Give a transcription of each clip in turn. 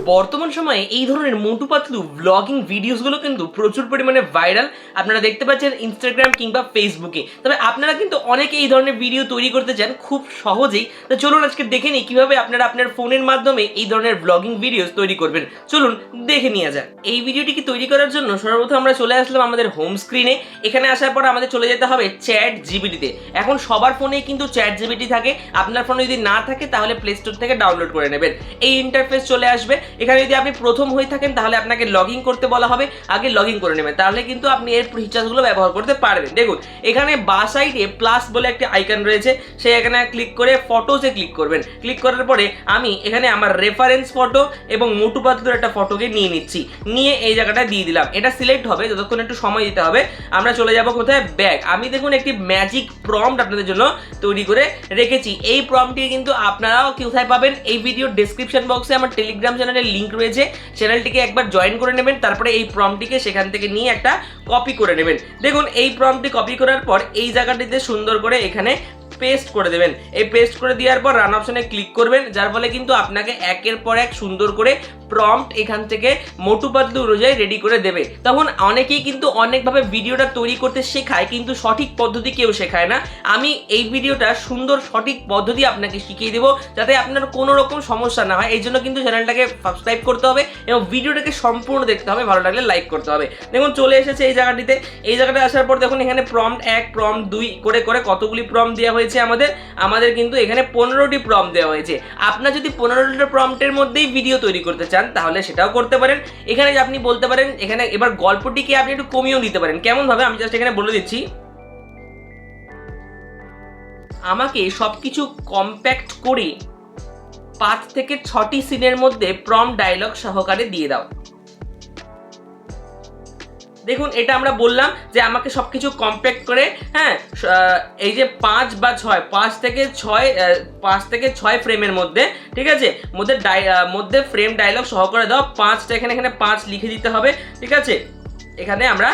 বর্তমান সময়ে এই ধরনের মোটু পাতলু ব্লগিং ভিডিওসগুলো কিন্তু প্রচুর পরিমাণে ভাইরাল। আপনারা দেখতে পাচ্ছেন ইনস্টাগ্রাম কিংবা ফেসবুকে। তবে আপনারা কিন্তু অনেকে এই ধরনের ভিডিও তৈরি করতে চান খুব সহজেই। তো চলুন আজকে দেখে নিই কীভাবে আপনারা আপনার ফোনের মাধ্যমে এই ধরনের ব্লগিং ভিডিওস তৈরি করবেন। চলুন দেখে নিয়ে যাক। এই ভিডিওটিকে তৈরি করার জন্য সর্বপ্রথম আমরা চলে আসলাম আমাদের হোম স্ক্রিনে। এখানে আসার পর আমাদের চলে যেতে হবে চ্যাট জিপিটিতে। এখন সবার ফোনেই কিন্তু চ্যাট জিপিটি থাকে। আপনার ফোনে যদি না থাকে তাহলে প্লে স্টোর থেকে ডাউনলোড করে নেবেন। এই ইন্টারফেস চলে আসবে। এখানে যদি আপনি প্রথম হয়ে থাকেন তাহলে আপনাকে লগ ইন করতে বলা হবে, আগে লগ ইন করে নেবেন, তাহলে কিন্তু আপনি এর ফিচার্সগুলো ব্যবহার করতে পারবেন। দেখুন এখানে বাঁ সাইডে প্লাস বলে একটা আইকন রয়েছে, সেই এখানে ক্লিক করে ফটোসে ক্লিক করবেন। ক্লিক করার পরে আমি এখানে আমার রেফারেন্স ফটো এবং মোটু পাতলুর একটা ফটোকে নিয়ে নিচ্ছি, নিয়ে এই জায়গাটা দিয়ে দিলাম। এটা সিলেক্ট হবে, যতক্ষণ একটু সময় দিতে হবে। আমরা চলে যাব কোথায়, ব্যাক। আমি দেখুন একটি ম্যাজিক প্রম্পট আপনাদের জন্য তৈরি করে রেখেছি। এই প্রম্পটটি কিন্তু আপনারাও কোথায় পাবেন, এই ভিডিও ডেসক্রিপশন বক্সে আমার টেলিগ্রাম চ্যানেলের লিঙ্ক রয়েছে, চ্যানেলটিকে একবার জয়েন করে নেবেন। তারপরে এই প্রম্পটটিকে সেখান থেকে নিয়ে একটা কপি করে নেবেন। দেখুন এই প্রম্পটটি কপি করার পর এই জায়গাটিতে সুন্দর করে এখানে পেস্ট করে দেবেন। এই পেস্ট করে দেওয়ার পর রান অপশনে ক্লিক করবেন, যার ফলে কিন্তু আপনাকে একের পর এক সুন্দর করে প্রম্পট এখান থেকে মোটু পাতলু অনুযায়ী রেডি করে দেবে। তখন অনেকেই কিন্তু অনেকভাবে ভিডিওটা তৈরি করতে শেখায়, কিন্তু সঠিক পদ্ধতি কেউ শেখায় না। আমি এই ভিডিওটা সুন্দর সঠিক পদ্ধতি আপনাকে শিখিয়ে দেবো, যাতে আপনার কোনো রকম সমস্যা না হয়। এই জন্য কিন্তু চ্যানেলটাকে সাবস্ক্রাইব করতে হবে এবং ভিডিওটাকে সম্পূর্ণ দেখতে হবে, ভালো লাগলে লাইক করতে হবে। দেখুন চলে এসেছে এই জায়গাটিতে। এই জায়গাটা আসার পর দেখুন এখানে প্রম্পট 1 প্রম্পট 2 করে করে কতগুলি প্রম্পট দেওয়া হয়েছে। আমাদের কিন্তু এখানে 15টি প্রম্পট দেওয়া হয়েছে। আপনার যদি 15টা প্রম্পটের মধ্যেই ভিডিও তৈরি করতে চান তাহলে সেটাও করতে পারেন। এখানে আপনি বলতে পারেন, এখানে এবার গল্পটিকে আপনি একটু কমিয়েও দিতে পারেন। কেমন ভাবে আমি জাস্ট এখানে বলে দিচ্ছি, আমাকে সবকিছু কম্প্যাক্ট করে 5 থেকে 6টি সিনের মধ্যে প্রম্পট ডায়লগ সহকারে দিয়ে দাও। দেখুন এটা আমরা বললাম যে আমাকে সবকিছু কম্প্যাক্ট করে, হ্যাঁ, এই যে 5 বা 6, 5 থেকে 6 ফ্রেমের মধ্যে, ঠিক আছে, মধ্যে ফ্রেম ডায়লগ সহকারে দাও। 5টা এখানে 5 লিখে দিতে হবে, ঠিক আছে। এখানে আমরা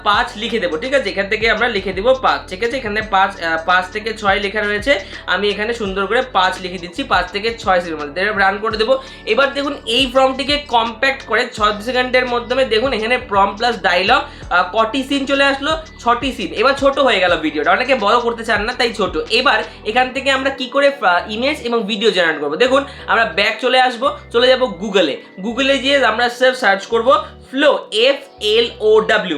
5 লিখে দেবো, ঠিক আছে। এখান থেকে আমরা লিখে দিব 5, ঠিক আছে। এখানে 5 থেকে 6 লেখা রয়েছে, আমি এখানে সুন্দর করে 5 লিখে দিচ্ছি। 5 থেকে 6 সেকেন্ডের মধ্যে রান করে দেবো। এবার দেখুন এই প্রম্পটটিকে কম্প্যাক্ট করে 6 সেকেন্ডের মাধ্যমে দেখুন এখানে প্রম্পট প্লাস ডায়লগ কটি সিন চলে আসলো, 6টি সিন। এবার ছোট হয়ে গেল ভিডিওটা, অনেকে বড় করতে চান না তাই ছোট। এবার এখান থেকে আমরা কি করে ইমেজ এবং ভিডিও জেনারেট করবো, দেখুন আমরা ব্যাক চলে আসবো, চলে যাব গুগলে গিয়ে আমরা সার্চ করবো flow, FLOW,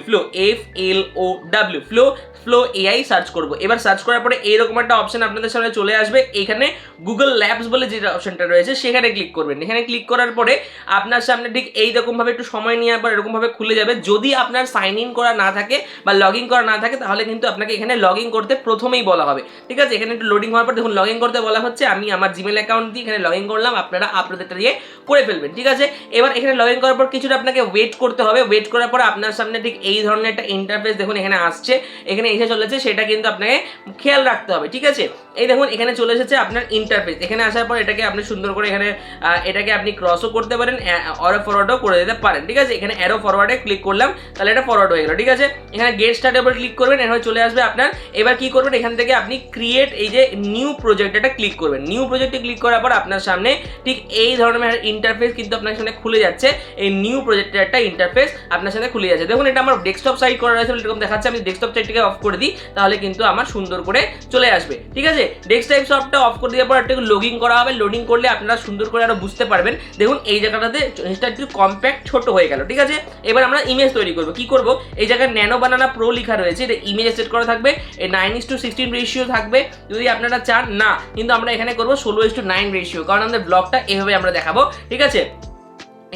flow AI search করব। এবার সার্চ করার পরে এইরকম একটা অপশন আপনাদের সামনে চলে আসবে। এখানে গুগল ল্যাবস বলে যে অপশনটা রয়েছে সেখানে ক্লিক করবেন। এখানে ক্লিক করার পরে আপনার সামনে ঠিক এইরকমভাবে একটু সময় নিয়ে পর এরকমভাবে খুলে যাবে। যদি আপনার সাইন ইন করা না থাকে বা লগ ইন করা না থাকে তাহলে কিন্তু আপনাকে এখানে লগ ইন করতে প্রথমেই বলা হবে, ঠিক আছে। এখানে একটু লোডিং হওয়ার পর দেখুন লগ ইন করতে বলা হচ্ছে। আমি আমার জিমেল অ্যাকাউন্ট দিয়ে এখানে লগ ইন করলাম, আপনারা আপনাদেরটা দিয়ে করে ফেলবেন, ঠিক আছে। এবার এখানে লগ ইন করার পর কিছুটা আপনাকে ওয়েট করতে হবে। ওয়েট করার পর আপনার সামনে ঠিক এই ধরনের একটা ইন্টারফেস দেখুন এখানে আসছে, এখানে এসে চলেছে। সেটা কিন্তু আপনাকে খেয়াল রাখতে হবে, ঠিক আছে। এই দেখুন এখানে চলে এসেছে আপনার ইন্টারফেস। এখানে আসার পর এটাকে আপনি সুন্দর করে এটাকে আপনি ক্রসও করতে পারেন, অ্যারো ফরওয়ার্ডও করে দিতে পারেন, ঠিক আছে। এখানে অ্যারো ফরওয়ার্ডে ক্লিক করলাম, তাহলে এটা ফরওয়ার্ড হয়ে গেল, ঠিক আছে। এখানে গেট স্টার্টের উপর ক্লিক করবেন, এখানে চলে আসবে আপনার। এবার কি করবেন, এখান থেকে আপনি ক্রিয়েট এই যে নিউ প্রজেক্ট এটা ক্লিক করবেন। নিউ প্রজেক্টে ক্লিক করার পর আপনার সামনে ঠিক এই ধরনের ইন্টারফেস কিন্তু আপনার সামনে খুলে যাচ্ছে। এই নিউ প্রজেক্টের একটা ইন্টারফেস আপনার সামনে খুলে যাচ্ছে। দেখুন এটা আমার ডেস্কটপ সাইড করা রয়েছে এরকম দেখাচ্ছে। আমি ডেস্কটপ সাইডটাকে অফ করে দিই, তাহলে কিন্তু আমার সুন্দর করে চলে আসবে, ঠিক আছে। ডেস্কটপ সফটটা অফ করে দেওয়ার পর একটু লোডিং করা হবে। লোডিং করলে আপনারা সুন্দর করে আরো বুঝতে পারবেন। দেখুন এই জায়গাটাতে জিনিসটা একটু কম্প্যাক্ট ছোট হয়ে গেল, ঠিক আছে। এবার আমরা ইমেজ তৈরি করব। কি করব, এই জায়গায় ন্যানো বানানা প্রো লেখা রয়েছে, এটা ইমেজ সেট করা থাকবে। এই 9:16 রেশিও থাকবে যদি আপনারা চান, না কিন্তু আমরা এখানে করব 16:9 রেশিও, কারণ আমাদের ব্লগটা এভাবে আমরা দেখাবো, ঠিক আছে।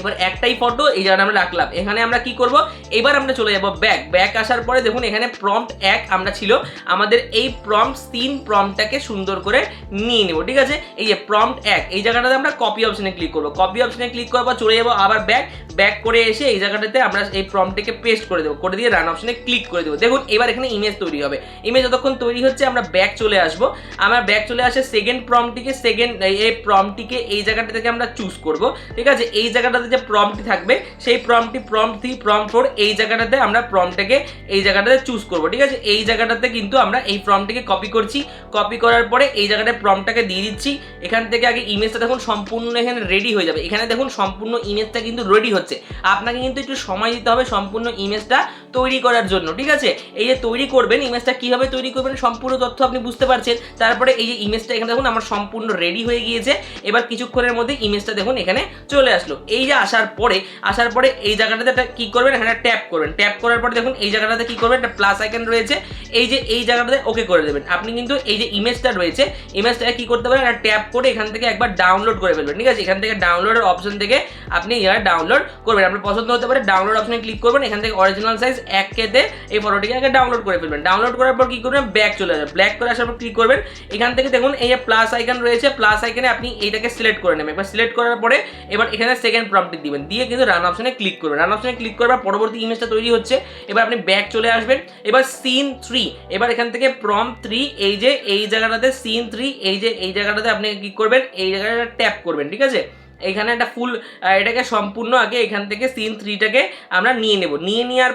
এবার একটাই ফটো এই জায়গাটা আমরা রাখলাম। এখানে আমরা কি করব, এবার আমরা চলে যাব ব্যাক আসার পরে দেখুন এখানে প্রম্পট 1 আমরা ছিল, আমাদের এই প্রম্পট সিন প্রম্পটটাকে সুন্দর করে নিয়ে নেব, ঠিক আছে। এই যে প্রম্পট 1 এই জায়গাটাতে আমরা কপি অপশনে ক্লিক করব। কপি অপশনে ক্লিক করার পর চলে যাব আবার ব্যাক করে এসে এই জায়গাটাতে আমরা এই প্রম্পটটাকে পেস্ট করে দেবো, করে দিয়ে রান অপশনে ক্লিক করে দেবো। দেখুন এবার এখানে ইমেজ তৈরি হবে। ইমেজ যতক্ষণ তৈরি হচ্ছে আমরা ব্যাক চলে আসবো। আমার ব্যাক চলে আসে সেকেন্ড প্রম্পটটিকে এই জায়গাটা থেকে আমরা চুজ করব, ঠিক আছে। এই জায়গাটাতে জায়গাটাতে যে প্রম্পটটি থাকবে সেই প্রম্পটটি প্রম্পট 3 প্রম্পট 4 এই জায়গাটাতে আমরা প্রম্পটটাকে এই জায়গাটাতে চুজ করব, ঠিক আছে। এই জায়গাটাতে কিন্তু আমরা এই প্রম্পটটিকে কপি করছি, কপি করার পরে এই জায়গাটায় প্রম্পটটাকে দিয়ে দিচ্ছি। এখান থেকে আগে ইমেজটা দেখুন সম্পূর্ণ এখানে রেডি হয়ে যাবে, এখানে দেখুন সম্পূর্ণ ইমেজটা কিন্তু রেডি হচ্ছে। আপনাকে কিন্তু একটু সময় দিতে হবে সম্পূর্ণ ইমেজটা তৈরি করার জন্য, ঠিক আছে। এই যে তৈরি করবেন ইমেজটা কিভাবে তৈরি করবেন সম্পূর্ণ তথ্য আপনি বুঝতে পারছেন। তারপরে এই যে ইমেজটা এখানে দেখুন আমার সম্পূর্ণ রেডি হয়ে গিয়েছে। এবার কিছুক্ষণের মধ্যে ইমেজটা দেখুন এখানে চলে আসলো। এই যে আসার পরে এই জায়গাটাতে একটা কি করবেন, এখানে ট্যাপ করবেন। ট্যাপ করার পরে দেখুন এই জায়গাটাতে কি করবেন, একটা প্লাস আইকন রয়েছে, এই জায়গাটাতে ওকে করে দেবেন। আপনি কিন্তু এই যে ইমেজটা রয়েছে ইমেজটাকে কি করতে পারেন, একটা ট্যাপ করে এখান থেকে একবার ডাউনলোড করে ফেলবেন, ঠিক আছে। এখান থেকে ডাউনলোডের অপশন থেকে আপনি এখানে ডাউনলোড করবেন, আপনার পছন্দ হতে পারে। ডাউনলোড অপশনে ক্লিক করবেন, এখান থেকে অরিজিনাল সাইজ 1K তে এই ফটোটিকে আগে ডাউনলোড করে ফেলবেন। ডাউনলোড করার পর কি করবেন, ব্যাক চলে যাবে। ব্যাক করে আসার পর ক্লিক করবেন, এখান থেকে দেখুন এই যে প্লাস আইকন রয়েছে, প্লাস আইকনে আপনি এইটাকে সিলেক্ট করে নেবেন। এবার সিলেক্ট করার পরে এবার এখানে সেকেন্ড প্রম্পটটি দিবেন, দিয়ে কিন্তু রান অপশনে ক্লিক করবেন। রান অপশনে ক্লিক করার পরবর্তী ইমেজটা তৈরি হচ্ছে। এবার আপনি ব্যাক চলে আসবেন। এবার সিন 3, এবার এখান থেকে প্রম্পট 3 এই যে এই জায়গাটাতে সিন 3 এই জায়গাটাতে আপনি কি করবেন, এই জায়গাটা ট্যাপ করবেন, ঠিক আছে। এখানে একটা ফুল এটাকে সম্পূর্ণ আগে এখান থেকে সিন 3টাকে আমরা নিয়ে নেব। নিয়ে নেওয়ার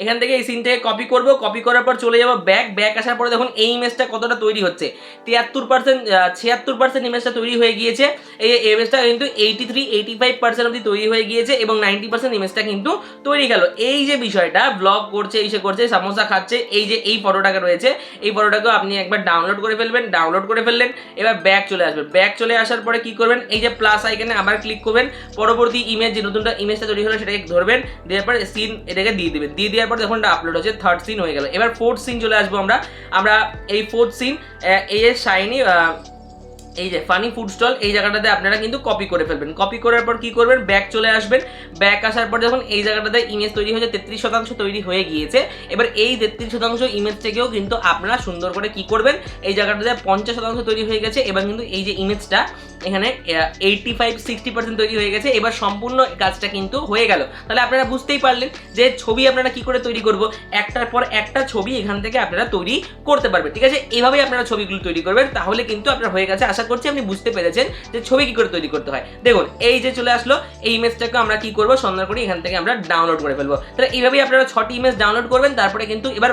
এখান থেকে এই সিনটাকে কপি করব, কপি করার পর চলে যাব ব্যাক আসার পরে দেখুন এই ইমেজটা কতটা তৈরি হচ্ছে। 76% ইমেজটা তৈরি হয়ে গিয়েছে। এই ইমেজটা কিন্তু 83-85% অবধি তৈরি হয়ে গিয়েছে এবং 90% ইমেজটা কিন্তু তৈরি গেল। এই যে বিষয়টা ব্লগ করছে, করছে, সামোসা খাচ্ছে, এই যে এই ফটোটাকে রয়েছে এই ফটোটাকেও আপনি একবার ডাউনলোড করে ফেলবেন। ডাউনলোড করে ফেললেন, এবার ব্যাক চলে আসবেন। ব্যাক চলে আসার পরে কি করবেন, এই যে প্লাস আইকনে আবার ক্লিক করবেন। পরবর্তী ইমেজ যে নতুনটা ইমেজটা তৈরি হলো সেটাকে ধরবেন, দেওয়ার পরে সিন এটাকে দিয়ে দেবেন। দিয়ে দেওয়ার পর দেখুন আপলোড হচ্ছে, থার্ড সিন হয়ে গেল। এবার ফোর্থ সিন চলে আসবো আমরা এই ফোর্থ সিন এই শাইনি এই যে ফানি ফুড স্টল এই জায়গাটাতে আপনারা কিন্তু কপি করে ফেলবেন। কপি করার পর কি করবেন, ব্যাক চলে আসবেন। ব্যাক আসার পর যখন এই জায়গাটাতে ইমেজ তৈরি হয়েছে 33% তৈরি হয়ে গিয়েছে। এবার এই 33% ইমেজ থেকেও কিন্তু আপনারা সুন্দর করে কি করবেন, এই জায়গাটাতে 50% তৈরি হয়ে গেছে। এবার কিন্তু এই যে ইমেজটা এখানে 85-60% তৈরি হয়ে গেছে। এবার সম্পূর্ণ কাজটা কিন্তু হয়ে গেল। তাহলে আপনারা বুঝতেই পারলেন যে ছবি আপনারা কি করে তৈরি করব, একটার পর একটা ছবি এখান থেকে আপনারা তৈরি করতে পারবেন, ঠিক আছে। এইভাবেই আপনারা ছবিগুলো তৈরি করবেন, তাহলে কিন্তু আপনার হয়ে গেছে। আশা করছি আপনি বুঝতে পেরেছেন যে ছবি কি করে তৈরি করতে হয়। দেখুন এই যে চলে আসলো, এই ইমেজটাকে আমরা কি করব, সুন্দর করে এখান থেকে আমরা ডাউনলোড করে ফেলবো। তাহলে এইভাবেই আপনারা 6টি ইমেজ ডাউনলোড করবেন, তারপরে কিন্তু এবার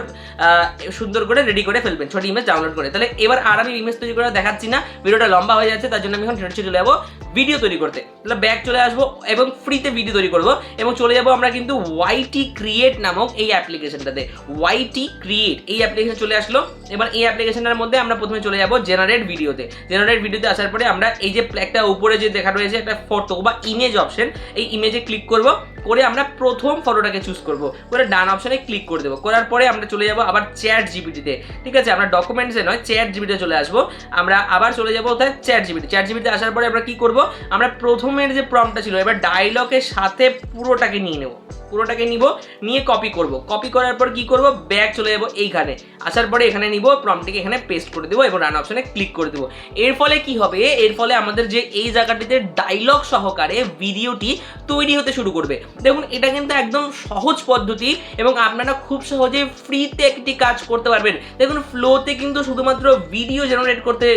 সুন্দর করে রেডি করে ফেলবেন 6টি ইমেজ ডাউনলোড করে। তাহলে এবার আর আমি ইমেজ তৈরি করে দেখাচ্ছি না, ভিডিওটা লম্বা হয়ে যাচ্ছে, তার জন্য আমি এখন চলে যাবো ভিডিও তৈরি করতে। তাহলে ব্যাক চলে আসবো এবং ফ্রিতে ভিডিও তৈরি করব এবং চলে যাবো আমরা কিন্তু ওয়াইটি ক্রিয়েট নামক এই অ্যাপ্লিকেশনটাতে। ওয়াইটি ক্রিয়েট এই অ্যাপ্লিকেশন চলে আসলো। এবার এই অ্যাপ্লিকেশনের মধ্যে আমরা প্রথমে চলে যাবো জেনারেট ভিডিওতে। জেনারেট ভিডিওতে আসার পরে আমরা এই যে একটা উপরে যে দেখা রয়েছে একটা ফটো বা ইমেজ অপশন, এই ইমেজে ক্লিক করব, করে আমরা প্রথম ফটোটাকে চুজ করব, করে ডান অপশনে ক্লিক করে দেবো। করার পরে আমরা চলে যাব আবার চ্যাট জিপিটিতে, ঠিক আছে। আমরা ডকুমেন্টসে নয় চ্যাট জিপিটিতে চলে আসবো। আমরা আবার চলে যাবো কোথায়, চ্যাট জিপিটিতে আসার পরে আমরা কি করব, আমরা প্রথমের যে প্রম্পটটা ছিল এবার ডায়লগের সাথে পুরোটাকে নিয়ে নেব, নিয়ে কপি করব। কপি করার পর কি করব, ব্যাক চলে যাব এইখানে। আসার পরে এখানে নিব, প্রম্পটটিকে এখানে পেস্ট করে দেবো এবং রান অপশনে ক্লিক করে দেবো। এর ফলে কি হবে, এর ফলে আমাদের যে এই জায়গাটিতে ডায়লগ সহকারে ভিডিওটি তৈরি হতে শুরু করবে। দেখুন এটা কিন্তু একদম সহজ পদ্ধতি এবং আপনারা খুব সহজে ফ্রিতে একটি কাজ করতে পারবেন। দেখুন ফ্লোতে কিন্তু শুধুমাত্র ভিডিও জেনারেট করতে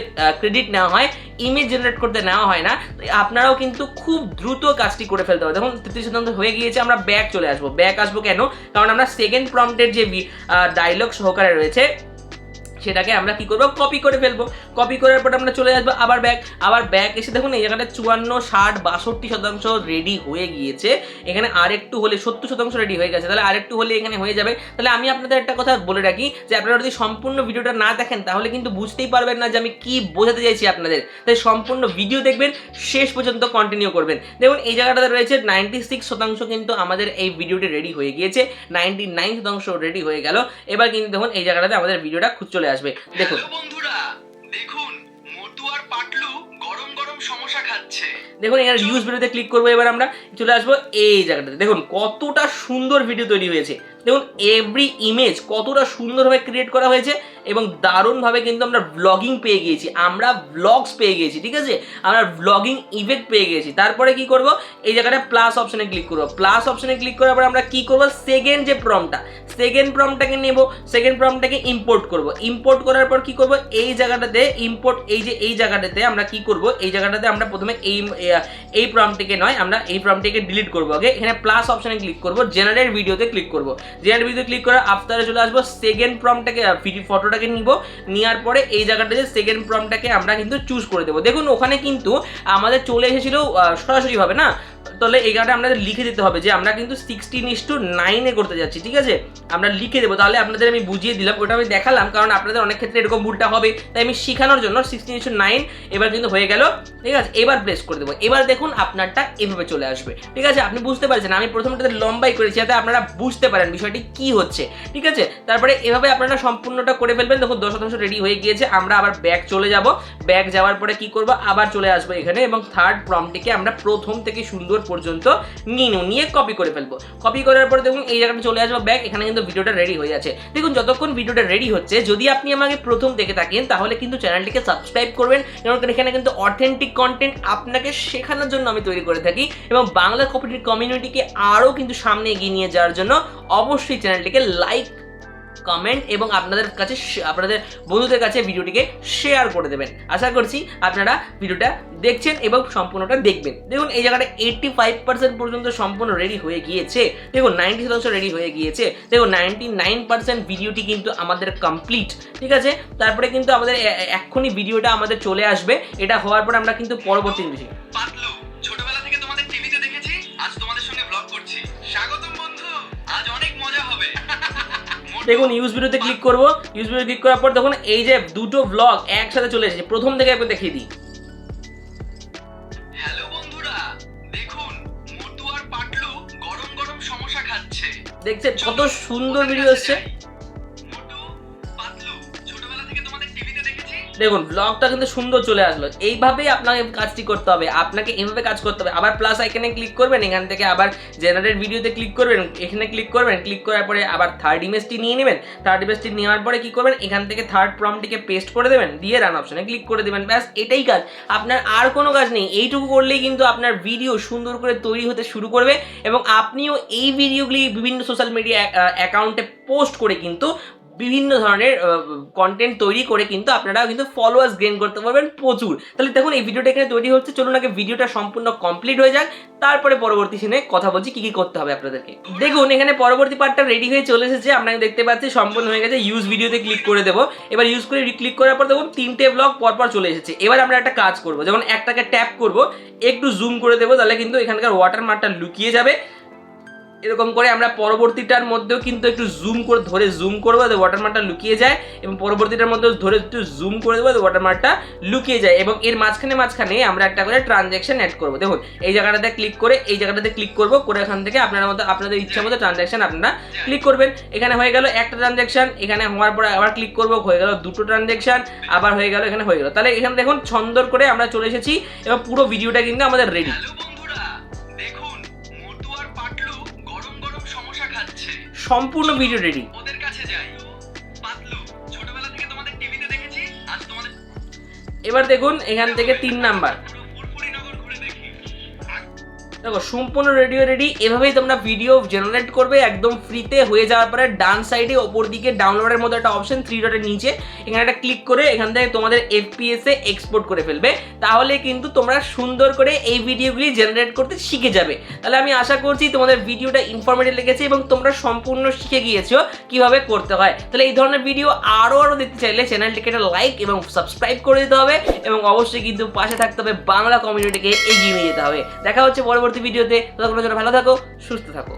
ক্রেডিট নেওয়া হয়, ইমেজ জেনারেট করতে নেওয়া হয় না। আপনারাও কিন্তু খুব দ্রুত কাজটি করে ফেলতে হবে। দেখুন 33% হয়ে গিয়েছে। আমরা ব্যাক চলে আসবো। ব্যাক আসবো কেন, কারণ আমরা সেকেন্ড প্রম্পটের যে ডায়লগ সহকারে রয়েছে সেটাকে আমরা কি করব, কপি করে ফেলবো। কপি করার পর আমরা চলে আসবো আবার ব্যাক এসে দেখুন এই জায়গাটা 54, 60, 62% রেডি হয়ে গিয়েছে। এখানে আরেকটু হলে 70% রেডি হয়ে গেছে, তাহলে আরেকটু হলে এখানে হয়ে যাবে। তাহলে আমি আপনাদের একটা কথা বলে রাখি যে আপনারা যদি সম্পূর্ণ ভিডিওটা না দেখেন তাহলে কিন্তু বুঝতেই পারবেন না যে আমি কি বোঝাতে চাইছি আপনাদের। তাই সম্পূর্ণ ভিডিও দেখবেন, শেষ পর্যন্ত কন্টিনিউ করবেন। দেখুন এই জায়গাটাতে রয়েছে 96% কিন্তু আমাদের এই ভিডিওটি রেডি হয়ে গিয়েছে, 99% রেডি হয়ে গেল। এবার কিন্তু দেখুন এই জায়গাটাতে আমাদের ভিডিওটা খুব চলে আসবে। দেখুন বন্ধুরা, দেখুন মটু আর পাটলু গরম গরম সমোসা খাচ্ছে। দেখুন এখানে রিউজ ভিডিওতে ক্লিক করবো। এবার আমরা চলে আসবো এই জায়গাটাতে। দেখুন কতটা সুন্দর ভিডিও তৈরি হয়েছে। দেখুন এভরি ইমেজ কতটা সুন্দরভাবে ক্রিয়েট করা হয়েছে এবং দারুণভাবে কিন্তু আমরা ব্লগিং পেয়ে গিয়েছি, আমরা ব্লগস পেয়ে গিয়েছি, ঠিক আছে, আমরা ব্লগিং ইফেক্ট পেয়ে গেছি। তারপরে কি করব, এই জায়গাটা প্লাস অপশনে ক্লিক করব, প্লাস অপশনে ক্লিক করার পর আমরা কি করব, সেকেন্ড যে প্রম্পটটাকে নেব, সেকেন্ড প্রম্পটটাকে ইম্পোর্ট করব, ইম্পোর্ট করার পর কি করব, এই জায়গাটাতে ইম্পোর্ট, এই জায়গাটাতে আমরা কি করব, এই জায়গাটাতে আমরা প্রথমে এই প্রম্পটটিকে নয়, আমরা এই প্রম্পটটিকে ডিলিট করব আগে। এখানে প্লাস অপশনে ক্লিক করব, জেনারেট ভিডিওতে ক্লিক করব, জেনারেট ভিডিও ক্লিক করার আফটারে চলে আসবো, সেকেন্ড প্রম্পটটাকে ফটোটাকে নিব, নেওয়ার পরে এই জায়গাটাতে সেকেন্ড প্রম্পটটাকে আমরা কিন্তু চুজ করে দেবো। দেখুন ওখানে কিন্তু আমাদের চলে এসেছিল সরাসরিভাবে না, তাহলে এই গানটা আমাদের লিখে দিতে হবে যে আমরা কিন্তু 16:9 করতে যাচ্ছি, ঠিক আছে, আমরা লিখে দেবো। তাহলে আপনাদের আমি বুঝিয়ে দিলাম, ওটা আমি দেখালাম, কারণ আপনাদের অনেক ক্ষেত্রে এরকম ভুলটা হবে, তাই আমি শেখানোর জন্য 16:9 এবার কিন্তু হয়ে গেল, ঠিক আছে। এবার প্রেস করে দেবো, এবার দেখুন আপনারটা এভাবে চলে আসবে, ঠিক আছে। আপনি বুঝতে পারছেন, আমি প্রথমটাতে লম্বাই করেছি যাতে আপনারা বুঝতে পারেন বিষয়টি কি হচ্ছে, ঠিক আছে। তারপরে এভাবে আপনারা সম্পূর্ণটা করে ফেলবেন। দেখুন 10% রেডি হয়ে গিয়েছে, আমরা আবার ব্যাক চলে যাব, ব্যাক যাওয়ার পরে কি করব, আবার চলে আসবো এখানে এবং থার্ড প্রম্পটটিকে আমরা প্রথম থেকে সুন্দর পর্যন্ত নিয়ে কপি করে ফেলবো। কপি করার পরে দেখুন এই জায়গাটা চলে আসবো ব্যাক, এখানে কিন্তু ভিডিওটা রেডি হয়ে যাচ্ছে। দেখুন যতক্ষণ ভিডিওটা রেডি হচ্ছে, যদি আপনি আমাকে প্রথম দেখে থাকেন তাহলে কিন্তু চ্যানেলটিকে সাবস্ক্রাইব করবেন, কারণ এখানে কিন্তু অথেন্টিক কন্টেন্ট আপনাকে শেখানোর জন্য আমি তৈরি করে থাকি এবং বাংলা কমিউনিটিকে আরও কিন্তু সামনে এগিয়ে নিয়ে যাওয়ার জন্য অবশ্যই চ্যানেলটিকে লাইক, কমেন্ট এবং আপনাদের বন্ধুদের কাছে ভিডিওটিকে শেয়ার করে দেবেন। আশা করছি আপনারা ভিডিওটা দেখছেন এবং সম্পূর্ণটা দেখবেন। দেখুন এই জায়গাটা 85% পর্যন্ত সম্পূর্ণ রেডি হয়ে গিয়েছে, দেখুন 90% রেডি হয়ে গিয়েছে, দেখুন 99% ভিডিওটি কিন্তু আমাদের কমপ্লিট, ঠিক আছে। তারপরে কিন্তু আমাদের এক্ষুনি ভিডিওটা আমাদের চলে আসবে, এটা হওয়ার পর আমরা কিন্তু পরবর্তী বিষয় পাতলু, ছোটবেলা থেকে তোমাদের টিভিতে দেখেছি, আজ তোমাদের সঙ্গে ব্লগ করছি। স্বাগতম বন্ধু, আজ অনেক মজা হবে। দেখুন ইউজ ভিডিওতে ক্লিক করব, ইউজ ভিডিও ক্লিক করার পর দেখুন এই যে দুটো ব্লগ একসাথে চলে এসেছে। প্রথম থেকে একবার দেখিয়ে দিই। হ্যালো বন্ধুরা, দেখুন মোটু আর পাতলু গরম গরম সমোসা খাচ্ছে। দেখছেন কত সুন্দর ভিডিও এসছে। মোটু, পাতলু, ছোটবেলা থেকে তোমাদের টিভিতে দেখেছি। দেখুন ব্লগটা কিন্তু সুন্দর চলে আসলো। এইভাবেই আপনাকে কাজটি করতে হবে, আপনাকে এইভাবে কাজ করতে হবে। আবার প্লাস আইকনে ক্লিক করবেন, এখান থেকে আবার জেনারেট ভিডিওতে ক্লিক করবেন, এখানে ক্লিক করবেন, ক্লিক করার পরে আবার থার্ড ইমেজটি নিয়ে নেবেন। থার্ড ইমেজটি নেওয়ার পরে কি করবেন, এখান থেকে থার্ড প্রম্পটটিকে পেস্ট করে দেবেন, দিয়ে রান অপশনে ক্লিক করে দেবেন। ব্যাস এটাই কাজ, আপনার আর কোনো কাজ নেই। এইটুকু করলেই কিন্তু আপনার ভিডিও সুন্দর করে তৈরি হতে শুরু করবে এবং আপনিও এই ভিডিওগুলি বিভিন্ন সোশ্যাল মিডিয়া অ্যাকাউন্টে পোস্ট করে কিন্তু বিভিন্ন ধরনের কন্টেন্ট তৈরি করে কিন্তু আপনারা কিন্তু ফলোয়ার্স গেইন করতে পারবেন প্রচুর। তাহলে দেখুন এই ভিডিওটা এখানে তৈরি হচ্ছে, চলুন আগে ভিডিওটা সম্পূর্ণ কমপ্লিট হয়ে যাক, তারপরে পরবর্তী সিনে কথা বলছি কি কি করতে হবে আপনাদেরকে। দেখুন এখানে পরবর্তী পার্টটা রেডি হয়ে চলে এসেছে, আপনাকে দেখতে পাচ্ছি সম্পূর্ণ হয়ে গেছে। ইউজ ভিডিওতে ক্লিক করে দেবো, এবার ইউজ করে ক্লিক করার পর দেখুন 3টে ব্লগ পরপর চলে এসেছে। এবার আমরা একটা কাজ করবো, যেমন একটাকে ট্যাপ করব, একটু জুম করে দেবো, তাহলে কিন্তু এখানকার ওয়াটারমার্কটা লুকিয়ে যাবে। এরকম করে আমরা পরবর্তীটার মধ্যেও কিন্তু একটু জুম করে ধরে জুম করবো, ওয়াটারমার্কটা লুকিয়ে যায়, এবং পরবর্তীটার মধ্যে ধরে একটু জুম করে দেবো, ওয়াটারমার্কটা লুকিয়ে যায়, এবং এর মাঝখানে আমরা একটা করে ট্রানজ্যাকশন অ্যাড করবো। দেখুন এই জায়গাটাতে ক্লিক করে এই জায়গাটাতে ক্লিক করবো, করে এখান থেকে আপনাদের ইচ্ছা মতো ট্রানজ্যাকশন আপনারা ক্লিক করবেন। এখানে হয়ে গেল একটা ট্রানজ্যাকশন, এখানে হওয়ার পরে আবার ক্লিক করবো, হয়ে গেল দুটো ট্রানজ্যাকশন, আবার হয়ে গেল, এখানে হয়ে গেল। তাহলে এখানে দেখুন সুন্দর করে আমরা চলে এসেছি এবং পুরো ভিডিওটা কিন্তু আমাদের রেডি। সম্পূর্ণ ভিডিও রেডি। ওদের কাছে যাই। পাতলু, ছোটবেলা থেকে তোমাদের টিভিতে দেখেছি, আজ তোমাদের। এবার দেখুন এখান থেকে 3 নাম্বার ফুরফুরিনগর ঘুরে দেখি। দেখো সম্পূর্ণ রেডি। এভাবেই তোমরা ভিডিও জেনারেট করবে একদম ফ্রিতে। হয়ে যাওয়ার পরে ডান সাইডে ওপর দিকে ডাউনলোডের মতো একটা অপশন 3 ডটের নিচে, এখানে একটা ক্লিক করে এখান থেকে তোমাদের FPS এ এক্সপোর্ট করে ফেলবে। তাহলে কিন্তু তোমরা সুন্দর করে এই ভিডিওগুলি জেনারেট করতে শিখে যাবে। তাহলে আমি আশা করছি তোমাদের ভিডিওটা ইনফরমেটিভ লেগেছে এবং তোমরা সম্পূর্ণ শিখে গিয়েছো কিভাবে করতে হয়। তাহলে এই ধরনের ভিডিও আরও দেখতে চাইলে চ্যানেলটিকে একটা লাইক এবং সাবস্ক্রাইব করে দিতে হবে এবং অবশ্যই কিন্তু পাশে থাকতে হবে, বাংলা কমিউনিটিকে এগিয়ে নিয়ে যেতে হবে। দেখা হচ্ছে পরবর্তী ভিডিওতে। ততক্ষণের জন্য ভালো থাকো, সুস্থ থাকো।